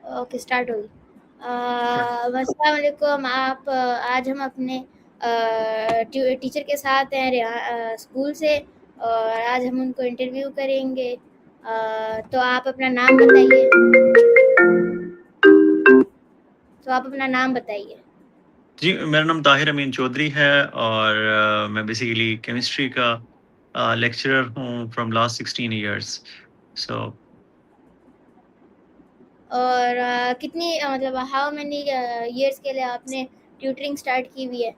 Okay, start होगी। अस्सलाम वालेकुम। आज हम अपने टीचर के साथ हैं स्कूल से, और आज हम उनको इंटरव्यू करेंगे। तो आप अपना नाम बताइए। तो आप अपना नाम बताइए। जी, मेरा नाम ताहिर अमीन चौधरी है और मैं बेसिकली केमिस्ट्री का लेक्चरर हूँ फ्रॉम लास्ट 16 इयर्स। सो और कितनी मतलब हाउ मेनी इयर्स के लिए आपने ट्यूटरिंग स्टार्ट की हुई है?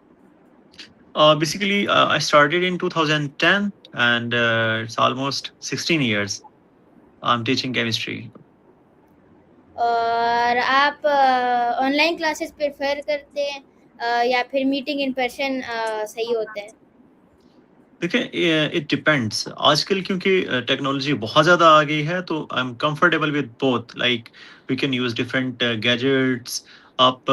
Basically I started in 2010 and it's almost 16 years I'm teaching chemistry. और आप ऑनलाइन क्लासेस प्रेफर करते हैं, या फिर मीटिंग इन पर्सन सही होता है? देखिए, इट डिपेंड्स। आजकल क्योंकि टेक्नोलॉजी बहुत ज़्यादा आ गई है तो I am comfortable with both. Like we can use different gadgets. आप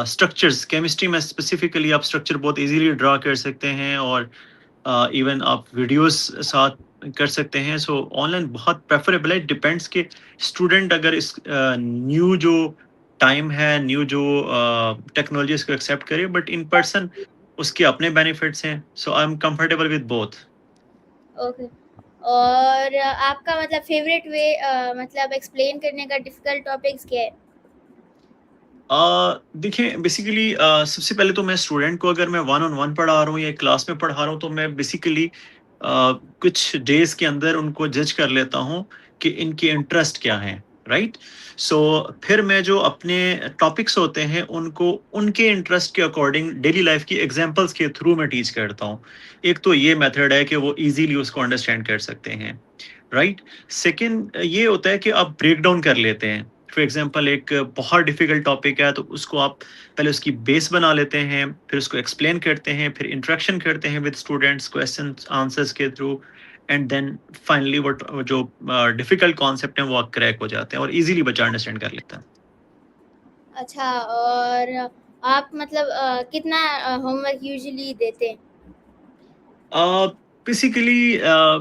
स्ट्रक्चर्स, केमिस्ट्री में स्पेसिफिकली आप स्ट्रक्चर बहुत इजीली ड्रा कर सकते हैं और इवन आप वीडियोस साथ कर सकते हैं। सो ऑनलाइन बहुत प्रेफरेबल है। डिपेंड्स कि स्टूडेंट अगर इस न्यू जो टाइम है, न्यू जो टेक्नोलॉजी इसको एक्सेप्ट करे, बट इन पर्सन उसके अपने बेनिफिट्स हैं। So I am comfortable with both. Okay. और आपका मतलब फेवरेट वे मतलब एक्सप्लेन करने का डिफिकल्ट टॉपिक्स क्या है? देखिए, बेसिकली सबसे पहले तो मैं स्टूडेंट को, अगर मैं वन ऑन वन पढ़ा रहा हूँ या क्लास में पढ़ा रहा हूँ, तो मैं बेसिकली कुछ डेज के अंदर उनको जज कर लेता हूँ कि इनके इंटरेस्ट क्या हैं। राइट। सो फिर मैं जो अपने टॉपिक्स होते हैं उनको उनके इंटरेस्ट के अकॉर्डिंग डेली लाइफ की एग्जांपल्स के थ्रू मैं टीच करता हूँ। एक तो ये मेथड है कि वो इजीली उसको अंडरस्टैंड कर सकते हैं। राइट। सेकंड ये होता है कि आप ब्रेक डाउन कर लेते हैं। फॉर एग्जांपल, एक बहुत डिफिकल्ट टॉपिक है तो उसको आप पहले उसकी बेस बना लेते हैं, फिर उसको एक्सप्लेन करते हैं, फिर इंटरेक्शन करते हैं विद स्टूडेंट्स क्वेश्चन आंसर्स के थ्रू, एंड देन फाइनली वो जो डिफिकल्ट कॉन्सेप्ट हैं वो क्रैक हो जाते हैं और इजीली बच्चा अंडरस्टैंड कर लेता है। अच्छा। और आप मतलब कितना होमवर्क यूजुअली देते हैं? बेसिकली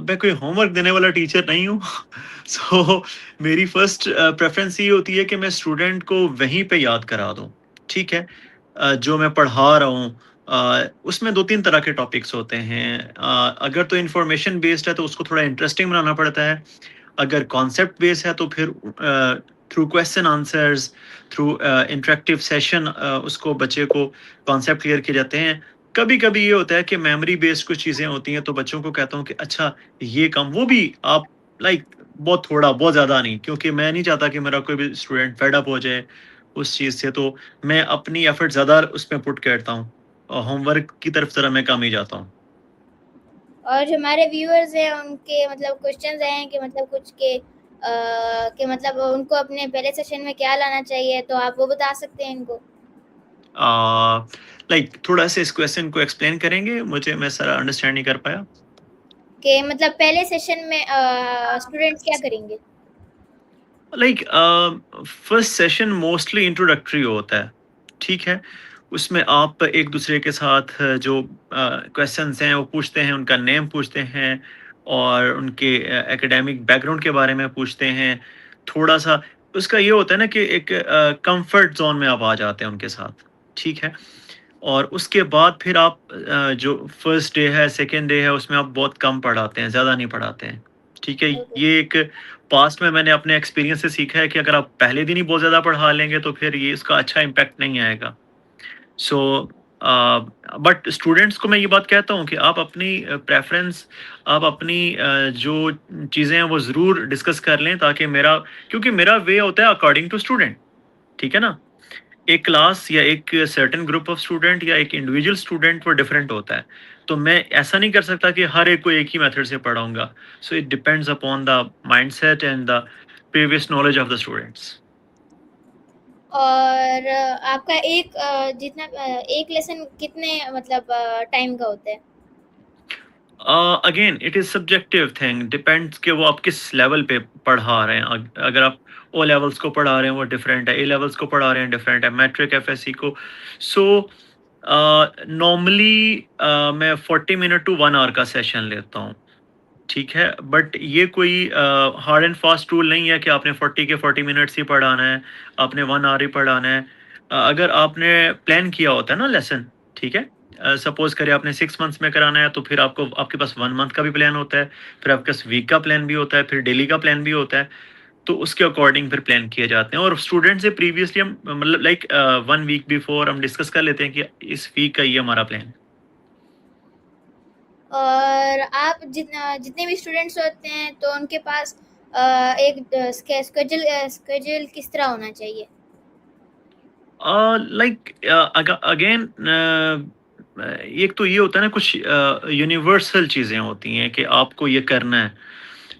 मैं कोई होमवर्क देने वाला टीचर नहीं हूँ। सो मेरी फर्स्ट प्रेफरेंस ये होती है कि मैं स्टूडेंट को वहीं पे याद करा दूँ। ठीक है। जो मैं पढ़ा रहा हूँ उसमें दो तीन तरह के टॉपिक्स होते हैं। अगर तो इंफॉर्मेशन बेस्ड है तो उसको थोड़ा इंटरेस्टिंग बनाना पड़ता है। अगर कॉन्सेप्ट बेस्ड है तो फिर through question answers, through interactive session उसको बच्चे को कॉन्सेप्ट क्लियर किए जाते हैं। कभी-कभी ये होता है कि मेमोरी बेस्ड कुछ चीज़ें होती हैं तो बच्चों को कहता हूँ कि अच्छा ये काम, वो भी आप लाइक बहुत थोड़ा, बहुत ज़्यादा नहीं, क्योंकि मैं नहीं चाहता कि मेरा कोई भी स्टूडेंट फेड अप हो जाए उस चीज़ से। तो मैं अपनी एफर्ट ज़्यादा उसमें पुट करता हूँ और होमवर्क की तरफ ज़रा मैं कम ही जाता हूँ। और जो हमारे व्यूअर्स हैं उनके मतलब क्वेश्चंस हैं कि मतलब कुछ कि मतलब उनको अपने पहले सेशन में क्या लाना चाहिए, तो आप वो बता सकते हैं इनको? लाइक थोड़ा सा इस क्वेश्चन को एक्सप्लेन करेंगे? मुझे मैं सारा अंडरस्टैंड नहीं कर पाया। कि मतलब पहले सेशन में स्टूडेंट्स क्या करेंगे? Like first session mostly introductory होता है। ठीक है। उसमें आप एक दूसरे के साथ जो क्वेश्चंस हैं वो पूछते हैं, उनका नेम पूछते हैं और उनके एकेडमिक बैकग्राउंड के बारे में पूछते हैं। थोड़ा सा उसका ये होता है ना कि एक कंफर्ट जोन में आप आ जाते हैं उनके साथ। ठीक है। और उसके बाद फिर आप जो फर्स्ट डे है, सेकंड डे है, उसमें आप बहुत कम पढ़ाते हैं, ज़्यादा नहीं पढ़ाते हैं। ठीक है। ओके। ये एक पास्ट में मैंने अपने एक्सपीरियंस से सीखा है कि अगर आप पहले दिन ही बहुत ज़्यादा पढ़ा लेंगे तो फिर ये इसका अच्छा इम्पैक्ट नहीं आएगा। सो बट स्टूडेंट्स को मैं ये बात कहता हूँ कि आप अपनी प्रेफ़रेंस, आप अपनी जो चीज़ें हैं वो ज़रूर डिस्कस कर लें, ताकि मेरा, क्योंकि मेरा वे होता है अकॉर्डिंग टू स्टूडेंट। ठीक है ना? एक क्लास या एक सर्टेन ग्रुप ऑफ स्टूडेंट या एक इंडिविजुअल स्टूडेंट वो डिफरेंट होता है। तो मैं ऐसा नहीं कर सकता कि हर एक को एक ही मेथड से पढ़ाऊँगा। So it depends upon the mindset and the previous knowledge of the students. और आपका एक लेसन कितने मतलब टाइम का होता है? Again it is subjective thing, depends कि वो आप किस लेवल पे पढ़ा रहे हैं। अगर आप ओ लेवल्स को पढ़ा रहे हैं वो डिफरेंट है, ए लेवल्स को पढ़ा रहे हैं डिफरेंट है, मैट्रिक, एफएससी को। सो नॉर्मली मैं 40 मिनट टू 1 आवर का सेशन लेता हूँ। ठीक है? बट ये कोई हार्ड एंड फास्ट रूल नहीं है कि आपने 40 के 40 मिनट्स ही पढ़ाना है, आपने 1 आवर ही पढ़ाना है। अगर आपने प्लान किया होता है ना लेसन, ठीक है? सपोज़ करें आपने 6 मंथ्स में कराना है, तो फिर आपको आपके पास 1 मंथ का भी प्लान होता है, फिर आपके पास वीक का प्लान भी होता है, फिर डेली का प्लान भी होता है, तो उसके अकॉर्डिंग फिर प्लान किए जाते हैं। और स्टूडेंट से प्रीवियसली हम मतलब लाइक 1 वीक बिफोर हम डिस्कस कर लेते हैं कि इस वीक का ये हमारा प्लान है। और आप जितने भी स्टूडेंट्स होते हैं तो उनके पास एक स्केड्यूल किस तरह होना चाहिए? लाइक अगेन एक तो ये होता है ना, कुछ यूनिवर्सल चीज़ें होती हैं कि आपको ये करना है,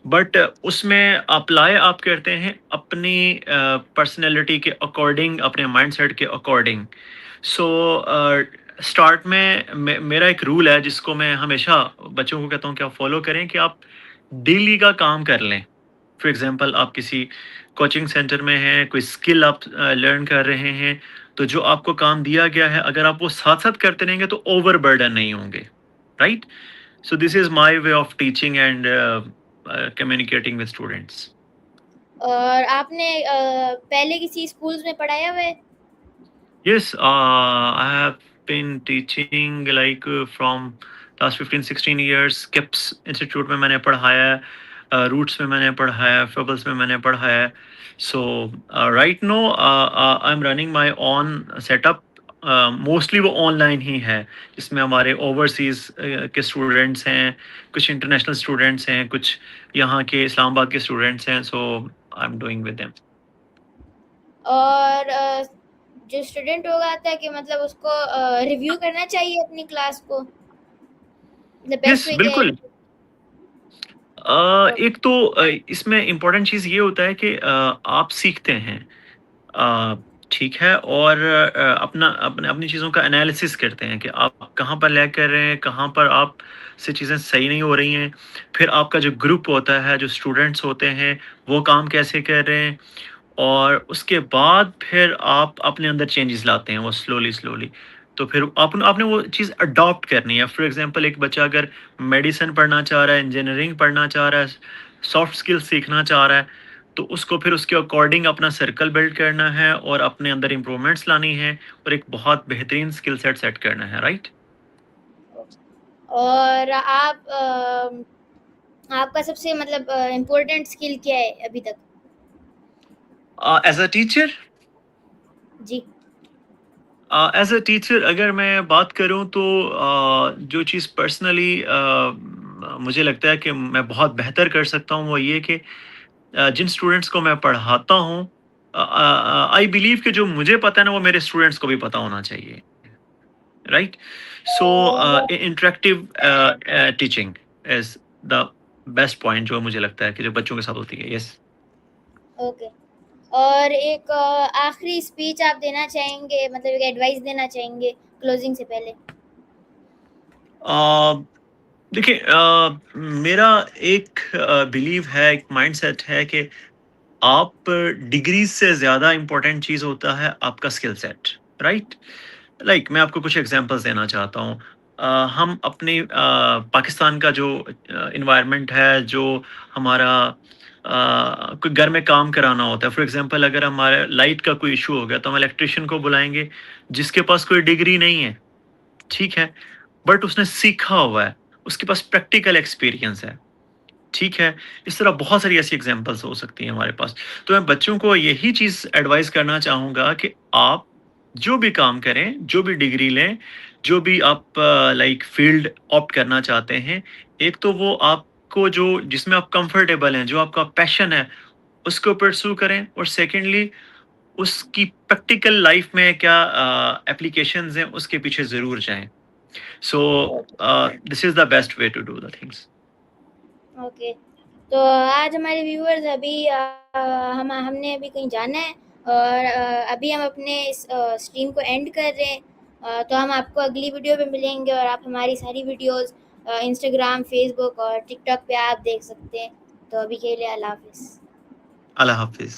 बट उसमें अप्लाई आप करते हैं अपनी पर्सनैलिटी के अकॉर्डिंग, अपने माइंडसेट के अकॉर्डिंग। सो स्टार्ट में मेरा एक रूल है जिसको मैं हमेशा बच्चों को कहता हूँ कि आप फॉलो करें, कि आप डेली का काम कर लें। फॉर एग्जांपल आप किसी कोचिंग सेंटर में हैं, कोई स्किल आप लर्न कर रहे हैं, तो जो आपको काम दिया गया है, अगर आप वो साथ-साथ करते रहेंगे तो ओवरबर्डन नहीं होंगे, right? So this is my way of teaching and communicating with students. और आपने पहले किसी स्कूल्स में पढ़ाया हुआ है? Yes, I have been teaching like from last 15-16 years. Kips institute में मैंने पढ़ाया है, रूट्स में मैंने पढ़ाया है, फेबल्स में मैंने पढ़ाया है। So right now I am running my own setup. Mostly वो ऑनलाइन ही है, जिसमें हमारे ओवरसीज़ के स्टूडेंट्स हैं, कुछ इंटरनेशनल स्टूडेंट्स हैं, कुछ यहाँ के इस्लामाबाद के स्टूडेंट्स हैं। So I am doing with them. और जो स्टूडेंट होगा था कि मतलब उसको रिव्यू करना चाहिए अपनी क्लास को, मतलब बेस्ट यस, वे क्या है? बिल्कुल। एक तो इसमें इम्पोर्टेंट चीज़ ये होता है कि आप सीखते हैं, अ, ठीक है? और अपना अपने अपनी चीज़ों का एनालिसिस करते हैं कि आप कहाँ पर लैग कर रहे हैं, कहाँ पर आप से चीज़ें सही नहीं हो रही हैं। फिर आपका जो ग्रुप होता है, जो स्टूडेंट्स होते हैं, वो काम कैसे कर रहे हैं, और उसके बाद फिर आप अपने अंदर चेंजेस लाते हैं, वो स्लोली-स्लोली। तो फिर आपने वो चीज़ अडॉप्ट करनी है। फॉर एग्ज़ाम्पल एक बच्चा अगर मेडिसिन पढ़ना चाह रहा है, इंजीनियरिंग पढ़ना चाह रहा है, सॉफ्ट स्किल्स सीखना चाह रहा है, तो उसको फिर उसके अकॉर्डिंग अपना सर्कल बिल्ड करना है और अपने अंदर इम्प्रूवमेंट्स लानी है और एक बहुत बेहतरीन स्किल सेट सेट करना है, राइट? और आपका सबसे मतलब इम्पोर्टेंट स्किल क्या है अभी तक? एज़ अ टीचर, जी। एज़ अ टीचर अगर मैं बात करूँ तो जो चीज़ पर्सनली मुझे लगता है कि मैं बहुत बेहतर कर सकता हूँ, वो ये कि जिन स्टूडेंट्स को मैं पढ़ाता हूँ, आई बिलीव कि जो मुझे पता है ना, वो मेरे स्टूडेंट्स को भी पता होना चाहिए, right? So interactive teaching is the best point जो मुझे लगता है कि जो बच्चों के साथ होती है। यस। ओके। और एक आखिरी स्पीच आप देना चाहेंगे, मतलब एक एडवाइस देना चाहेंगे क्लोजिंग से पहले? अ, देखिए, मेरा एक बिलीव है, एक माइंडसेट है कि आप डिग्री से ज़्यादा इम्पोर्टेंट चीज़ होता है आपका स्किल सेट, राइट? लाइक मैं आपको कुछ एग्ज़ाम्पल्स देना चाहता हूँ। हम अपने पाकिस्तान का जो एनवायरनमेंट है, जो हमारा कोई घर में काम कराना होता है, फॉर एग्ज़ाम्पल अगर हमारे लाइट का कोई इश्यू हो गया, तो हम इलेक्ट्रीशियन को बुलाएँगे, जिसके पास कोई डिग्री नहीं है, ठीक है? बट उसने सीखा हुआ है, उसके पास प्रैक्टिकल एक्सपीरियंस है। ठीक है? इस तरह बहुत सारी ऐसी एग्ज़ाम्पल्स हो सकती हैं हमारे पास। तो मैं बच्चों को यही चीज़ एडवाइस करना चाहूँगा कि आप जो भी काम करें, जो भी डिग्री लें, जो भी आप लाइक फ़ील्ड ऑप्ट करना चाहते हैं, एक तो वो आपको जो जिसमें आप कंफ़र्टेबल हैं, जो आपका पैशन है, उसको परस्यू करें, और सेकंडली उसकी प्रैक्टिकल लाइफ़ में क्या एप्लीकेशंस हैं, उसके पीछे ज़रूर जाएँ। So this is the best way to do the things. Okay. तो आज हमारे व्यूअर्स अभी हमने अभी कहीं जाना है, और अभी हम अपने इस स्ट्रीम को एंड कर रहे हैं। तो हम आपको अगली वीडियो पे मिलेंगे, और आप हमारी सारी वीडियोस इंस्टाग्राम, फेसबुक और टिकटॉक पे आप देख सकते हैं। तो अभी के लिए अल्लाह हाफ़िज़। अल्लाह हाफ़िज़।